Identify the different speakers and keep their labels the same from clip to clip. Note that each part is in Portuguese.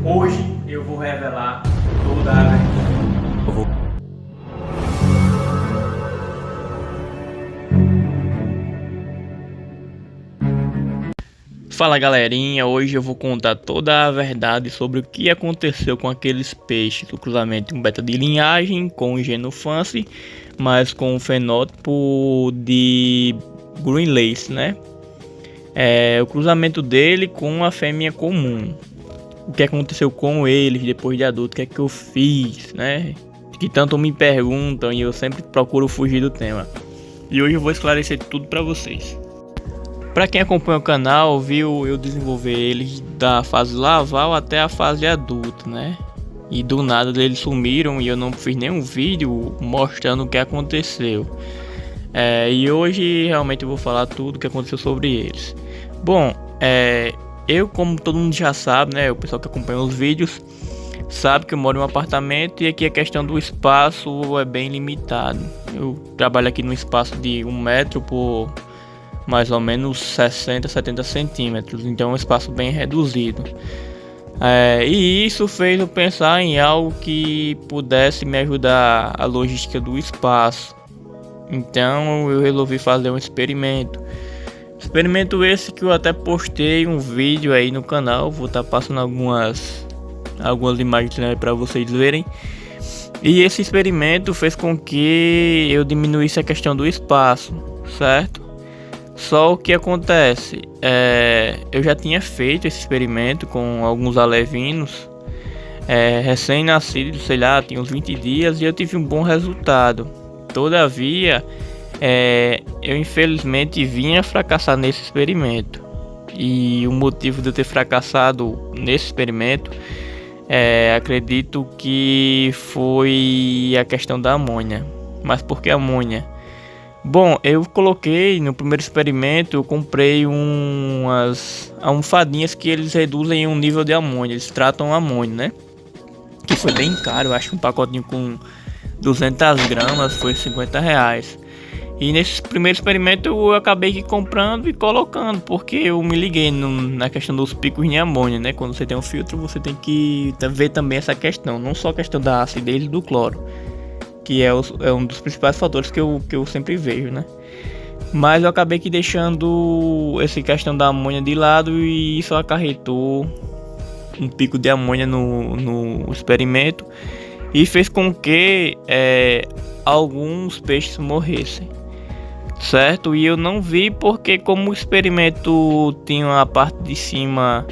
Speaker 1: Hoje eu vou revelar toda a verdade. Fala galerinha, hoje eu vou contar toda a verdade sobre o que aconteceu com aqueles peixes, o cruzamento com beta de linhagem, com o Genufance, mas com o fenótipo de Green Lace, né? O cruzamento dele com a fêmea comum. O que aconteceu com eles depois de adulto, o que é que eu fiz, né? Que tanto me perguntam e eu sempre procuro fugir do tema. E hoje eu vou esclarecer tudo pra vocês. Para quem acompanha o canal, viu eu desenvolver eles da fase larval até a fase adulta, né? E do nada eles sumiram e eu não fiz nenhum vídeo mostrando o que aconteceu. E hoje realmente eu vou falar tudo o que aconteceu sobre eles. Bom, eu, como todo mundo já sabe, né? O pessoal que acompanha os vídeos sabe que eu moro em um apartamento e aqui a questão do espaço é bem limitado. Eu trabalho aqui num espaço de 1 metro por mais ou menos 60, 70 centímetros, então é um espaço bem reduzido. E isso fez eu pensar em algo que pudesse me ajudar a logística do espaço. Então eu resolvi fazer um experimento. Experimento esse que eu até postei um vídeo aí no canal, vou estar passando algumas imagens, né, para vocês verem. E esse experimento fez com que eu diminuísse a questão do espaço, certo? Só o que acontece, eu já tinha feito esse experimento com alguns alevinos recém-nascidos, sei lá, tinha uns 20 dias e eu tive um bom resultado. Todavia, eu infelizmente vinha fracassar nesse experimento. E o motivo de eu ter fracassado nesse experimento, acredito que foi a questão da amônia. Mas por que amônia? Bom, eu coloquei no primeiro experimento, eu comprei umas almofadinhas que eles reduzem o nível de amônia, eles tratam amônia, né? Que foi bem caro, eu acho que um pacotinho com 200 gramas foi R$50. E nesse primeiro experimento eu acabei comprando e colocando, porque eu me liguei na questão dos picos de amônia, né? Quando você tem um filtro, você tem que ver também essa questão, não só a questão da acidez e do cloro, que é um dos principais fatores que eu sempre vejo, né? Mas eu acabei que deixando essa questão da amônia de lado e isso acarretou um pico de amônia no experimento e fez com que alguns peixes morressem, certo? E eu não vi porque, como o experimento tinha a parte de cima,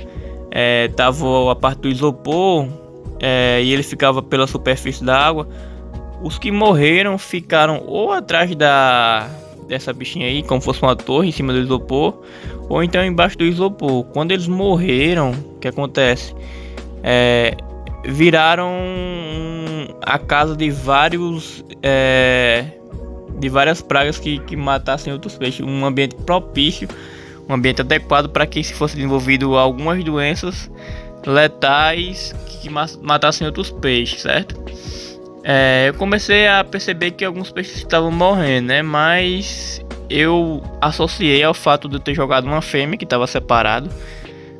Speaker 1: tava a parte do isopor, e ele ficava pela superfície da água. Os que morreram ficaram ou atrás dessa bichinha aí, como fosse uma torre em cima do isopor, ou então embaixo do isopor. Quando eles morreram, o que acontece? Viraram a casa de várias pragas que matassem outros peixes. Um ambiente propício, um ambiente adequado para que se fosse desenvolvido algumas doenças letais que matassem outros peixes, certo? Eu comecei a perceber que alguns peixes estavam morrendo, né? Mas eu associei ao fato de eu ter jogado uma fêmea que estava separado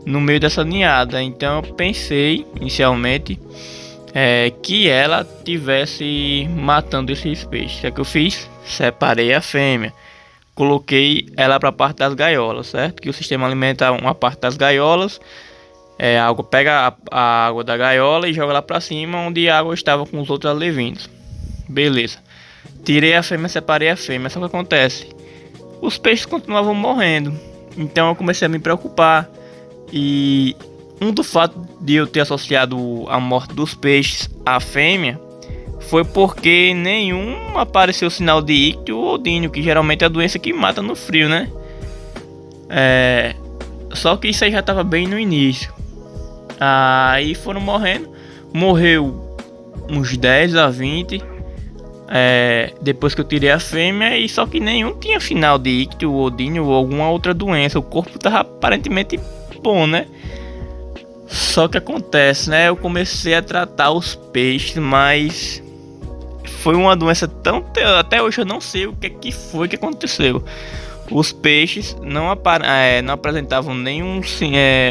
Speaker 1: no meio dessa ninhada. Então eu pensei inicialmente que ela tivesse matando esses peixes. O que eu fiz? Separei a fêmea, coloquei ela para a parte das gaiolas, certo? Que o sistema alimenta uma parte das gaiolas. A água pega a água da gaiola e joga lá pra cima, onde a água estava com os outros alevinos. Beleza. Tirei a fêmea, separei a fêmea. Só que acontece, os peixes continuavam morrendo. Então eu comecei a me preocupar. E do fato de eu ter associado a morte dos peixes à fêmea foi porque nenhum apareceu sinal de ictio ou dínio, que geralmente é a doença que mata no frio, né? Só que isso aí já estava bem no início. Aí foram morrendo. Morreu uns 10 a 20 depois que eu tirei a fêmea. E só que nenhum tinha final de ictio, odínio ou alguma outra doença. O corpo tava aparentemente bom, né? Só que acontece, né? Eu comecei a tratar os peixes, mas foi uma doença tão... Até hoje eu não sei o que foi que aconteceu. Os peixes não apresentavam nenhum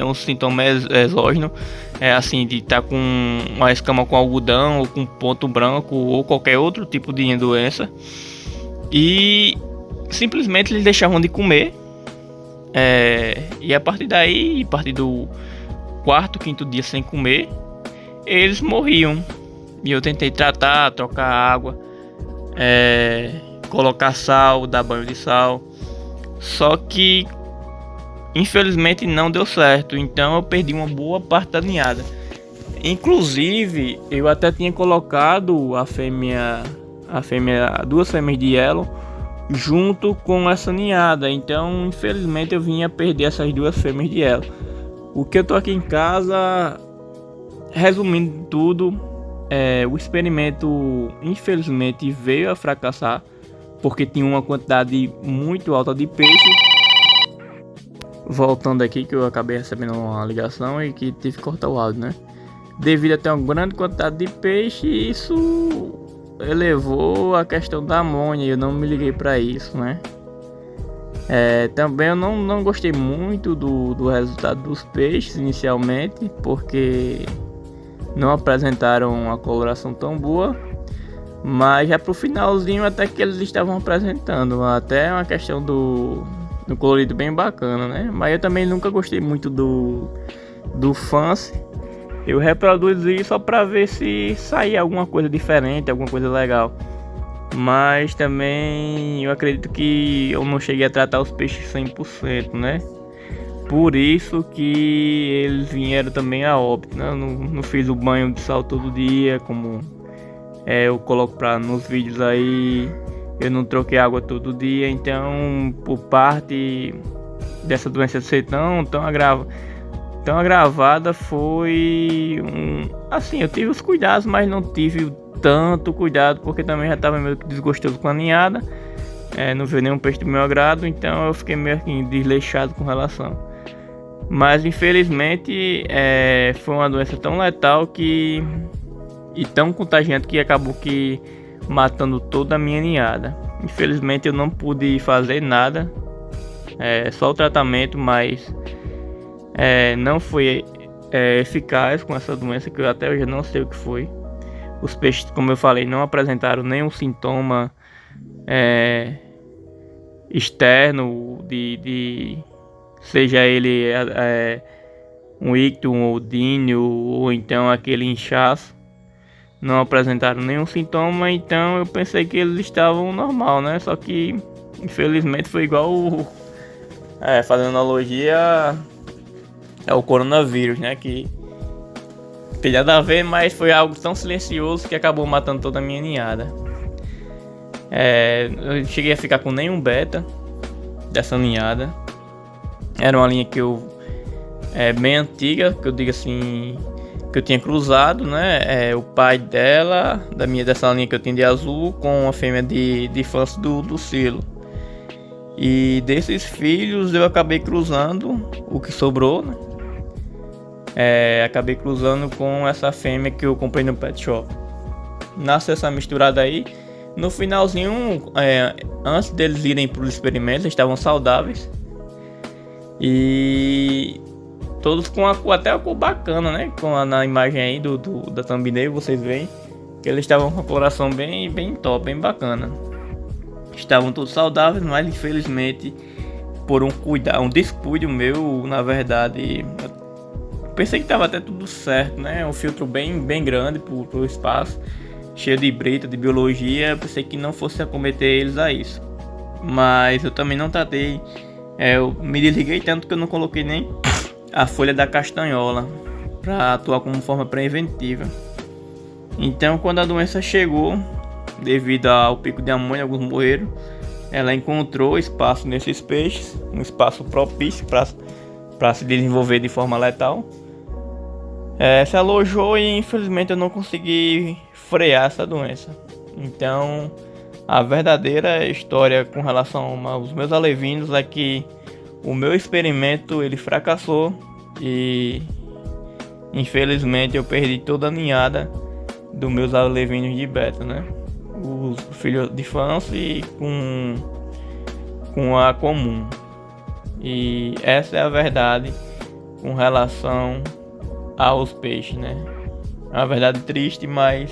Speaker 1: um sintoma exógeno. assim, de estar com uma escama com algodão ou com ponto branco ou qualquer outro tipo de doença. E simplesmente eles deixavam de comer. E a partir daí, a partir do quarto, quinto dia sem comer, eles morriam. E eu tentei tratar, trocar água, colocar sal, dar banho de sal. Só que infelizmente não deu certo, então eu perdi uma boa parte da ninhada. Inclusive, eu até tinha colocado duas fêmeas de Yellow junto com essa ninhada, então infelizmente eu vinha perder essas duas fêmeas de Yellow. O que eu tô aqui em casa, resumindo tudo, o experimento infelizmente veio a fracassar, porque tinha uma quantidade muito alta de peixe. Voltando aqui, que eu acabei recebendo uma ligação e que tive que cortar o áudio, né? Devido a ter uma grande quantidade de peixe, isso elevou a questão da amônia e eu não me liguei para isso, né? Também eu não gostei muito do resultado dos peixes inicialmente, porque não apresentaram uma coloração tão boa. Mas já pro finalzinho até que eles estavam apresentando até uma questão do colorido bem bacana, né? Mas eu também nunca gostei muito do Fancy. Eu reproduzi só pra ver se saía alguma coisa diferente, alguma coisa legal. Mas também eu acredito que eu não cheguei a tratar os peixes 100%, né? Por isso que eles vieram também a óbito, né? Eu não fiz o banho de sal todo dia, como eu coloco nos vídeos aí. Eu não troquei água todo dia, então por parte dessa doença ser tão agravada, foi assim, eu tive os cuidados, mas não tive tanto cuidado, porque também já estava meio que desgostoso com a ninhada, não veio nenhum peixe do meu agrado, então eu fiquei meio que desleixado com relação. Mas infelizmente foi uma doença tão letal e tão contagiante que acabou que matando toda a minha ninhada. Infelizmente eu não pude fazer nada, só o tratamento, mas não foi eficaz com essa doença, que eu até hoje não sei o que foi. Os peixes, como eu falei, não apresentaram nenhum sintoma externo de seja ele um icto, um odínio ou então aquele inchaço. Não apresentaram nenhum sintoma, então eu pensei que eles estavam normal, né? Só que infelizmente foi igual fazendo analogia ao coronavírus, né? Que tem nada a ver, mas foi algo tão silencioso que acabou matando toda a minha ninhada. Eu cheguei a ficar com nenhum beta dessa ninhada. Era uma linha que bem antiga, que eu digo assim, que eu tinha cruzado, né? O pai dessa linha que eu tinha de azul com a fêmea de Fancy do silo. E desses filhos eu acabei cruzando o que sobrou, né? Acabei cruzando com essa fêmea que eu comprei no pet shop. Nasceu essa misturada aí. No finalzinho, antes deles irem para os experimentos, eles estavam saudáveis. E todos com até a cor bacana, né? Na imagem aí da thumbnail vocês veem que eles estavam com a coloração bem top, bem bacana. Estavam todos saudáveis, mas infelizmente por um descuido meu, na verdade, eu pensei que estava até tudo certo, né? Um filtro bem grande pro espaço, cheio de brita, de biologia. Eu pensei que não fosse acometer eles a isso. Mas eu também não tratei. Eu me desliguei tanto que eu não coloquei nem a folha da castanhola para atuar como forma preventiva. Então, quando a doença chegou, devido ao pico de amônia, alguns morreram, ela encontrou espaço nesses peixes, um espaço propício para se desenvolver de forma letal. Se alojou e infelizmente eu não consegui frear essa doença. Então, a verdadeira história com relação aos meus alevinos é que o meu experimento ele fracassou e infelizmente eu perdi toda a ninhada dos meus alevinos de beta, né? Os filhos de Fancy com a comum. E essa é a verdade com relação aos peixes, né? É uma verdade triste, mas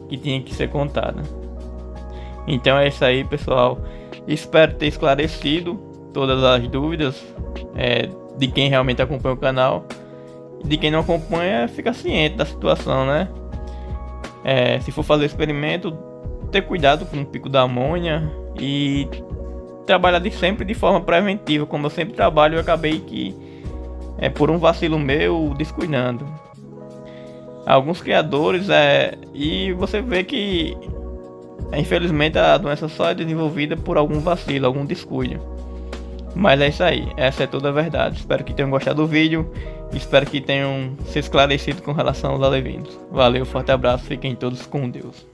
Speaker 1: que tinha que ser contada. Então é isso aí, pessoal. Espero ter esclarecido todas as dúvidas de quem realmente acompanha o canal. De quem não acompanha, fica ciente da situação, né? Se for fazer experimento, ter cuidado com o pico da amônia e trabalhar sempre de forma preventiva. Como eu sempre trabalho, eu acabei que por um vacilo meu descuidando. Alguns criadores e você vê que infelizmente a doença só é desenvolvida por algum vacilo, algum descuido. Mas é isso aí, essa é toda a verdade. Espero que tenham gostado do vídeo. Espero que tenham se esclarecido com relação aos alevinos. Valeu, forte abraço, fiquem todos com Deus.